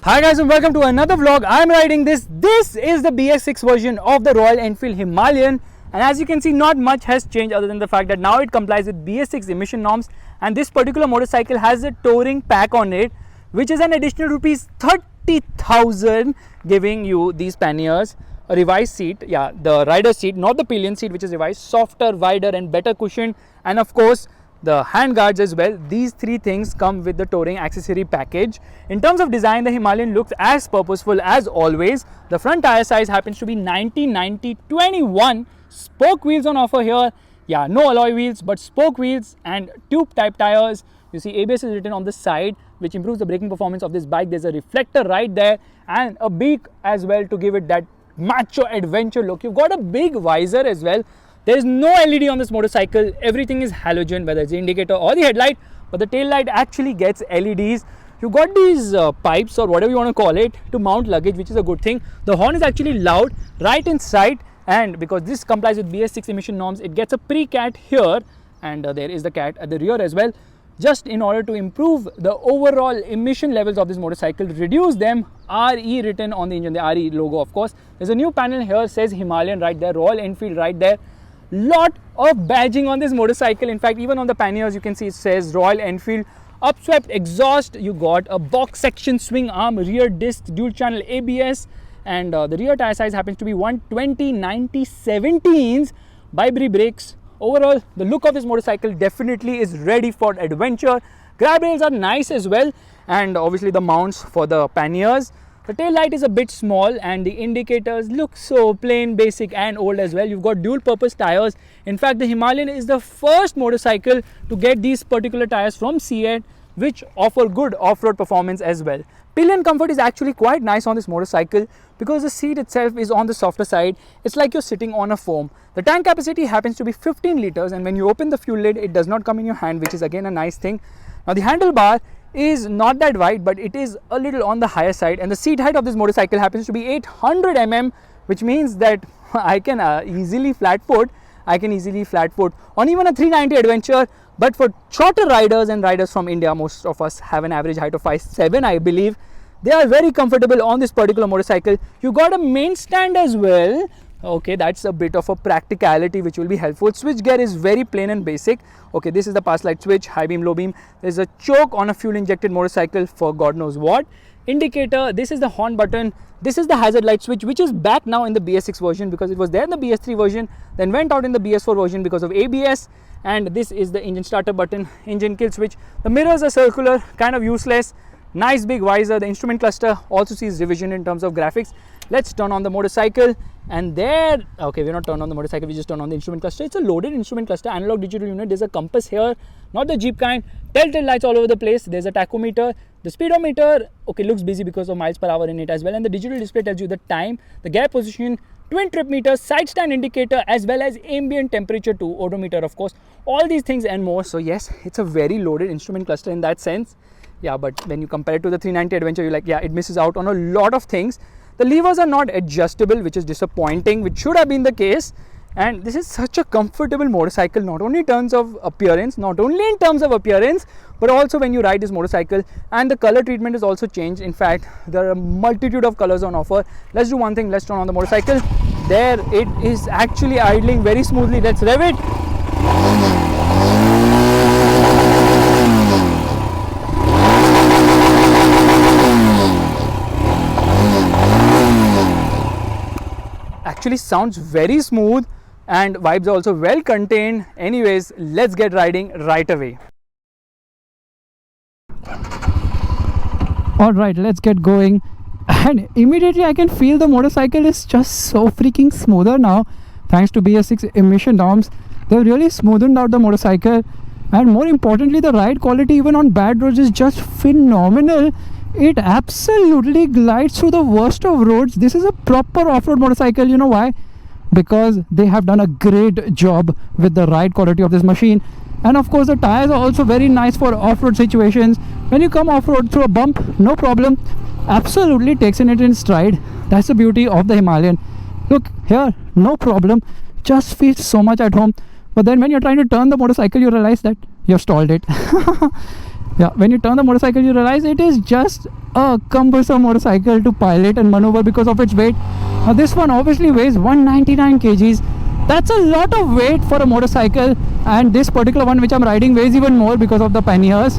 Hi guys and welcome to another vlog. I'm riding this. This is the BS6 version of the Royal Enfield Himalayan, and as you can see, not much has changed other than the fact that now it complies with BS6 emission norms, and this particular motorcycle has a touring pack on it, which is an additional rupees 30,000, giving you these panniers, a revised seat, the rider seat, not the pillion seat, which is revised, softer, wider and better cushioned, and of course the hand guards as well. These three things come with the touring accessory package. In terms of design, the Himalayan looks as purposeful as always. The front tire size happens to be 90/90/21. Spoke wheels on offer here. No alloy wheels but spoke wheels and tube type tires. You see ABS is written on the side, which improves the braking performance of this bike. There's a reflector right there and a beak as well to give it that macho adventure look. You've got a big visor as well. There is no LED on this motorcycle. Everything is halogen, whether it's the indicator or the headlight, but the tail light actually gets LEDs. You've got these pipes or whatever you want to call it to mount luggage, which is a good thing. The horn is actually loud right inside, and because this complies with BS6 emission norms, it gets a pre-cat here, and there is the cat at the rear as well, just in order to improve the overall emission levels of this motorcycle, reduce them. RE written on the engine, the RE logo of course. There's a new panel here, says Himalayan right there, Royal Enfield right there. Lot of badging on this motorcycle. In fact, even on the panniers you can see it says Royal Enfield. Upswept exhaust, you got a box section swing arm, rear disc, dual channel ABS, and the rear tire size happens to be 120/90/17s. Vibri brakes. Overall, the look of this motorcycle definitely is ready for adventure. Grab rails are nice as well, and obviously the mounts for the panniers. The tail light is a bit small and the indicators look so plain, basic and old as well. You've got dual purpose tires. In fact, the Himalayan is the first motorcycle to get these particular tires from CEAT, which offer good off-road performance as well. Pillion comfort is actually quite nice on this motorcycle because the seat itself is on the softer side. It's like you're sitting on a foam. The tank capacity happens to be 15 liters, and when you open the fuel lid, it does not come in your hand, which is again a nice thing. Now the handlebar is not that wide, but it is a little on the higher side, and the seat height of this motorcycle happens to be 800 mm, which means that I can easily flat foot on even a 390 adventure. But for shorter riders and riders from India, most of us have an average height of 5'7", I believe, they are very comfortable on this particular motorcycle. You got a main stand as well. Okay, that's a bit of a practicality which will be helpful. Switch gear is very plain and basic. Okay, this is the pass light switch, high beam, low beam. There's a choke on a fuel injected motorcycle for God knows what. Indicator, this is the horn button. This is the hazard light switch, which is back now in the BS6 version because it was there in the BS3 version, then went out in the BS4 version because of ABS. And this is the engine starter button, engine kill switch. The mirrors are circular, kind of useless. Nice big visor. The instrument cluster also sees revision in terms of graphics. Let's turn on the motorcycle, and there, okay, we're not turned on the motorcycle, we just turn on the instrument cluster. It's a loaded instrument cluster, analog digital unit. There's a compass here, not the Jeep kind. Telltale lights all over the place. There's a tachometer. The speedometer, okay, looks busy because of miles per hour in it as well, and the digital display tells you the time, the gear position, twin trip meter, side stand indicator, as well as ambient temperature too, odometer of course, all these things and more. So yes, it's a very loaded instrument cluster in that sense. But when you compare it to the 390 adventure, you're like, it misses out on a lot of things. The levers are not adjustable, which is disappointing, which should have been the case. And this is such a comfortable motorcycle, not only in terms of appearance, but also when you ride this motorcycle. And the color treatment is also changed. In fact, there are a multitude of colors on offer. Let's do one thing, let's turn on the motorcycle. There it is, actually idling very smoothly. Let's rev it. Actually sounds very smooth, and vibes are also well contained. Anyways, let's get riding right away. Alright, let's get going. And immediately I can feel the motorcycle is just so freaking smoother now, thanks to BS6 emission norms. They've really smoothened out the motorcycle, and more importantly, the ride quality even on bad roads is just phenomenal. It absolutely glides through the worst of roads. This is a proper off-road motorcycle. You know why? Because they have done a great job with the ride quality of this machine. And of course, the tires are also very nice for off-road situations. When you come off-road through a bump, no problem, absolutely takes it in stride. That's the beauty of the Himalayan. Look here, no problem, just feels so much at home. But then when you're trying to turn the motorcycle, you realize that you've stalled it. Yeah, when you turn the motorcycle, you realize it is just a cumbersome motorcycle to pilot and maneuver because of its weight. Now this one obviously weighs 199 kgs. That's a lot of weight for a motorcycle, and this particular one which I'm riding weighs even more because of the panniers.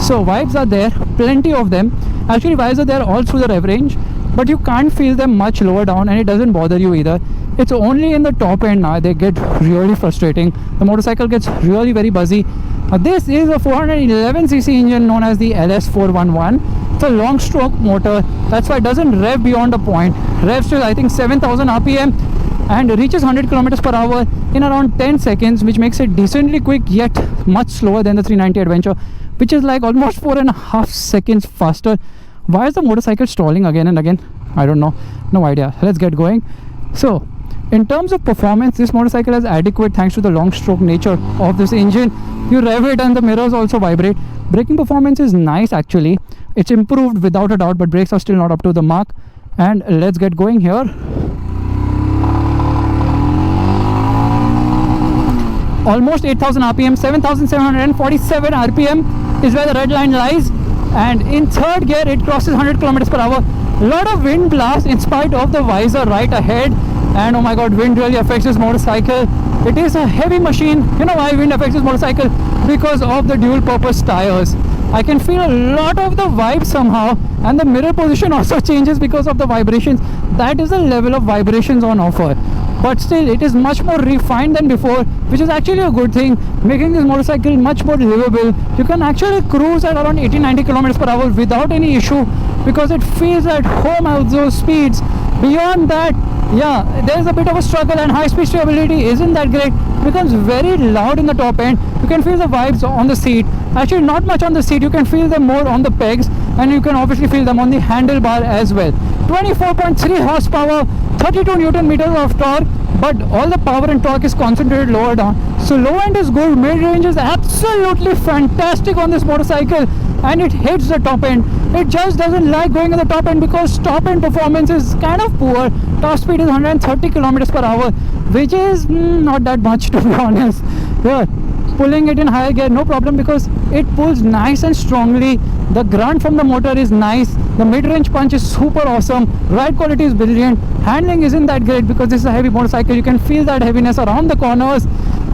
So vibes are there, plenty of them. Actually vibes are there all through the rev range, but you can't feel them much lower down, and it doesn't bother you either. It's only in the top end now they get really frustrating. The motorcycle gets really very buzzy. This is a 411cc engine known as the LS411. It's a long stroke motor, that's why it doesn't rev beyond a point. Revs till I think 7000 rpm and reaches 100 kilometers per hour in around 10 seconds, which makes it decently quick yet much slower than the 390 Adventure, which is like almost 4.5 seconds faster. Why is the motorcycle stalling again and again? I don't know, no idea. Let's get going. So in terms of performance, this motorcycle is adequate thanks to the long stroke nature of this engine. You rev it and the mirrors also vibrate. Braking performance is nice actually. It's improved without a doubt, but brakes are still not up to the mark. And let's get going here. Almost 8000 rpm, 7747 rpm is where the red line lies. And in third gear it crosses 100 kilometers per hour. A lot of wind blast in spite of the visor right ahead. And oh my god, wind really affects this motorcycle. It is a heavy machine. You know why wind affects this motorcycle? Because of the dual purpose tires. I can feel a lot of the vibe somehow, and the mirror position also changes because of the vibrations. That is the level of vibrations on offer. But still, it is much more refined than before, which is actually a good thing, making this motorcycle much more livable. You can actually cruise at around 80-90 kilometers per hour without any issue, because it feels at home at those speeds. Beyond that, yeah, there's a bit of a struggle, and high speed stability isn't that great. It becomes very loud in the top end. You can feel the vibes on the seat. Actually not much on the seat, you can feel them more on the pegs, and you can obviously feel them on the handlebar as well. 24.3 horsepower, 32 newton meters of torque, but all the power and torque is concentrated lower down. So low end is good, mid range is absolutely fantastic on this motorcycle, and it hits the top end. It just doesn't like going at the top end because top end performance is kind of poor. Top speed is 130 kilometers per hour, which is not that much to be honest. Yeah, pulling it in higher gear no problem because it pulls nice and strongly. The grunt from the motor is nice. The mid-range punch is super awesome. Ride quality is brilliant. Handling isn't that great because this is a heavy motorcycle. You can feel that heaviness around the corners.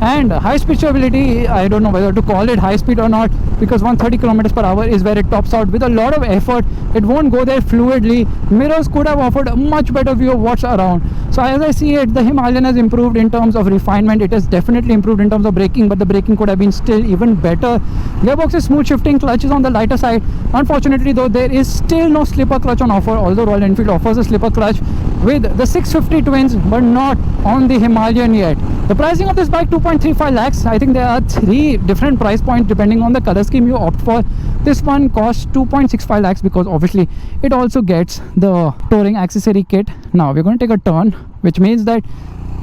And high speed stability, I don't know whether to call it high speed or not, because 130 kilometers per hour is where it tops out. With a lot of effort, it won't go there fluidly. Mirrors could have offered a much better view of what's around. So as I see it, the Himalayan has improved in terms of refinement. It has definitely improved in terms of braking, but the braking could have been still even better. Gearbox is smooth shifting, clutch is on the lighter side. Unfortunately though, there is still no slipper clutch on offer, although Royal Enfield offers a slipper clutch with the 650 twins, but not on the Himalayan yet. The pricing of this bike, 2.35 lakhs. I think there are 3 different price points depending on the color scheme you opt for. This one costs 2.65 lakhs because obviously it also gets the touring accessory kit. Now we're going to take a turn, which means that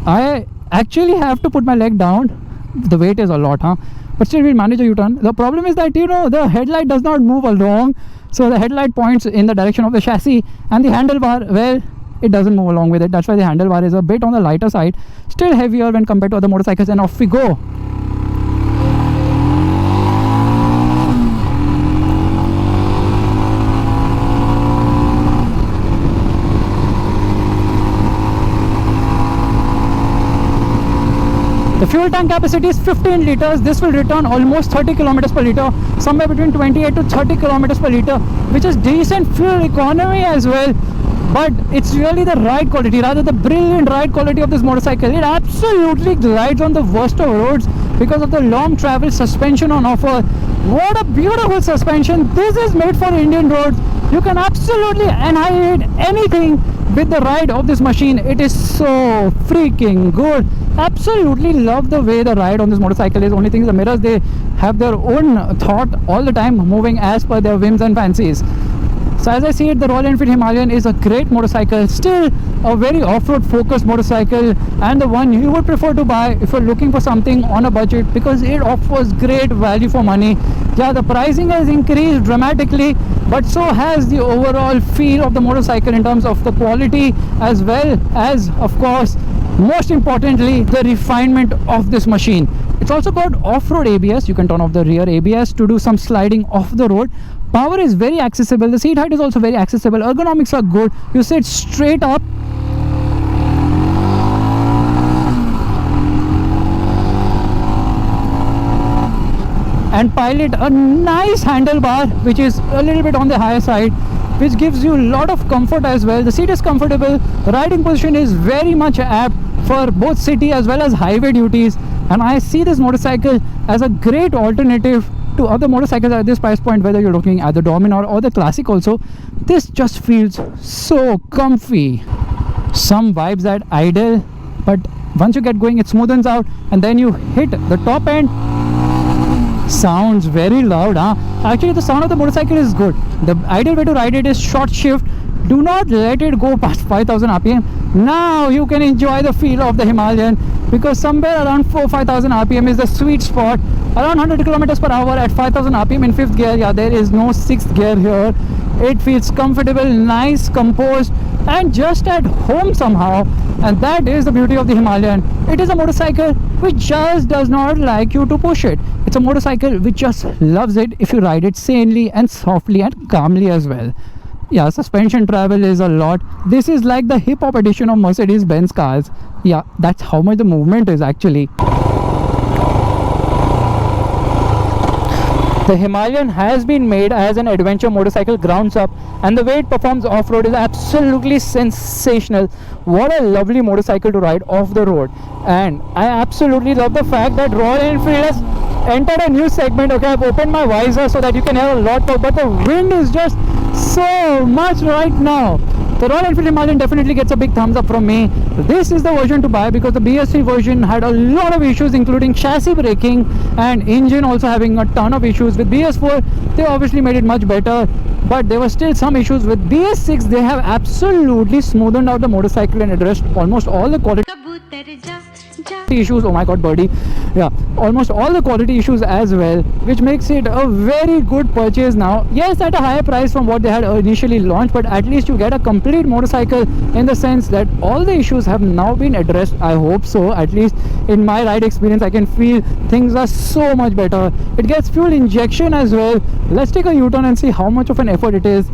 I actually have to put my leg down. The weight is a lot, but still we'll manage a U-turn. The problem is that, you know, the headlight does not move along. So the headlight points in the direction of the chassis, and the handlebar, well, it doesn't move along with it. That's why the handlebar is a bit on the lighter side, still heavier when compared to other motorcycles, and off we go. The fuel tank capacity is 15 liters. This will return almost 30 kilometers per liter, somewhere between 28 to 30 kilometers per liter, which is decent fuel economy as well. But it's really the ride quality, rather the brilliant ride quality of this motorcycle. It absolutely glides on the worst of roads because of the long travel suspension on offer. What a beautiful suspension. This is made for Indian roads. You can absolutely annihilate anything with the ride of this machine. It is so freaking good. Absolutely love the way the ride on this motorcycle is. Only thing is the mirrors, they have their own thought all the time, moving as per their whims and fancies. So as I see it, the Royal Enfield Himalayan is a great motorcycle, still a very off-road focused motorcycle, and the one you would prefer to buy if you're looking for something on a budget, because it offers great value for money. Yeah, the pricing has increased dramatically, but so has the overall feel of the motorcycle in terms of the quality, as well as, of course, Most importantly, the refinement of this machine. It's also got off-road ABS. You can turn off the rear ABS to do some sliding off the road. Power is very accessible. The seat height is also very accessible. Ergonomics are good. You sit straight up. And pilot a nice handlebar, which is a little bit on the higher side, which gives you a lot of comfort as well. The seat is comfortable. The riding position is very much apt for both city as well as highway duties, and I see this motorcycle as a great alternative to other motorcycles at this price point, whether you're looking at the Dominar or the Classic also. This just feels so comfy. Some vibes at idle, but once you get going it smoothens out, and then you hit the top end. Sounds very loud, huh? Actually, the sound of the motorcycle is good. The ideal way to ride it is short shift. Do not let it go past 5000 RPM. Now you can enjoy the feel of the Himalayan, because somewhere around 4-5,000 RPM is the sweet spot. Around 100 kilometers per hour at 5000 RPM in 5th gear. Yeah, there is no 6th gear here. It feels comfortable, nice, composed, and just at home somehow. And that is the beauty of the Himalayan. It is a motorcycle which just does not like you to push it. It's a motorcycle which just loves it if you ride it sanely and softly and calmly as well. Yeah, suspension travel is a lot. This is like the hip-hop edition of Mercedes-Benz cars. Yeah, that's how much the movement is actually. The Himalayan has been made as an adventure motorcycle grounds up, and the way it performs off-road is absolutely sensational. What a lovely motorcycle to ride off the road. And I absolutely love the fact that Royal Enfield has entered a new segment. Okay, I've opened my visor so that you can hear a lot more, but the wind is just so much right now. The Royal Enfield Himalayan definitely gets a big thumbs up from me. This is the version to buy because the BS3 version had a lot of issues, including chassis braking and engine also having a ton of issues. With BS4, they obviously made it much better, but there were still some issues. With BS6, they have absolutely smoothened out the motorcycle and addressed almost all the quality issues. Oh my god, birdie. Yeah, almost all the quality issues as well, which makes it a very good purchase now. Yes, at a higher price from what they had initially launched, but at least you get a complete motorcycle in the sense that all the issues have now been addressed. I hope so. At least in my ride experience, I can feel things are so much better. It gets fuel injection as well. Let's take a U-turn and see how much of an effort it is.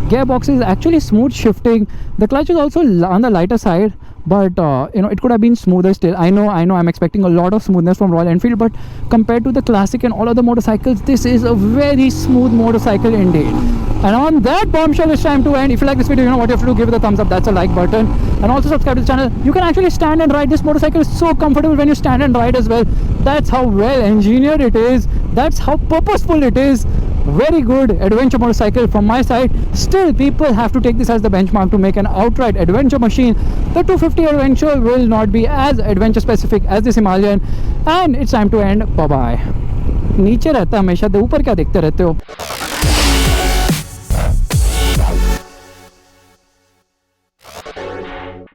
Gearbox is actually smooth shifting. The clutch is also on the lighter side, but you know, it could have been smoother still. I know I'm expecting a lot of smoothness from Royal Enfield, but compared to the Classic and all other motorcycles, this is a very smooth motorcycle indeed. And on that bombshell, it's time to end. If you like this video, you know what you have to do. Give it a thumbs up. That's a like button, and also subscribe to the channel. You can actually stand and ride. This motorcycle is so comfortable when you stand and ride as well. That's how well engineered it is. That's how purposeful it is. Very good adventure motorcycle from my side. Still, people have to take this as the benchmark to make an outright adventure machine. The 250 Adventure will not be as adventure specific as this Himalayan, and it's time to end. Bye bye. नीचे रहता है हमेशा, ऊपर क्या देखते रहते हो?